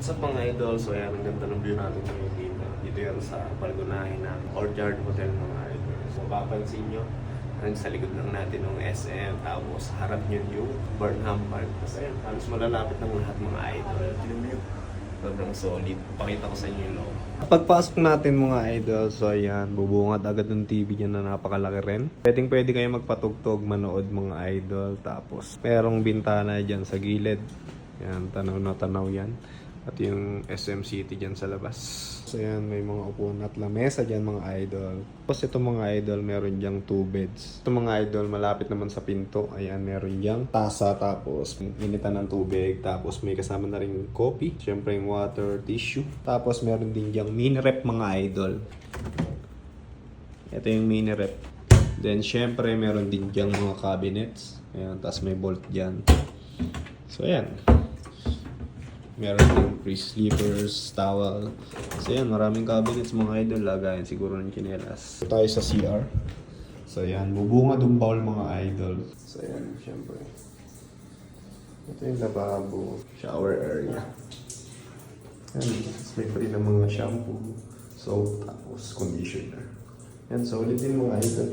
Sa mga idol, so ayan, ang ganda ng view natin ngayon dito. Dito yan sa Balgonahe ng Orchard Hotel mga idol. So mapapansin nyo, sa likod lang natin ng SM, tapos sa harap nyo yung Burnham Park. Kasi ayan, halos malalapit ng lahat mga idol. Sobrang solid. Pakita ko sa inyo yung loob. Pagpasok natin mga idol, so ayan, bubungad agad ng TV dyan na napakalaki rin. Pwede kayo magpatugtog, manood mga idol. Tapos merong bintana dyan sa gilid. Yan, tanaw na tanaw yan. At yung SM City dyan sa labas. So yan, may mga upuan at lamesa dyan mga idol. Tapos ito mga idol, meron dyang 2 beds. Ito mga idol, malapit naman sa pinto. Ayan, meron dyang tasa, tapos initan ng tubig. Tapos may kasama na rin coffee. Siyempre yung water, tissue. Tapos meron din dyang mini rep mga idol. Ito yung mini rep. Then siyempre meron din dyang mga cabinets. Ayan, tapos may bolt dyan. So ayan. Meron yung free sleepers, towel. So yan, maraming cabinets mga idol. Lagayan siguro ng chinelas. Ito tayo sa CR. So yan, bubunga yung bowl mga idol. So yan, syempre. Ito yung lababo, shower area. Yan, may free na mga shampoo, soap, tapos conditioner. Yan, solid din mga idol.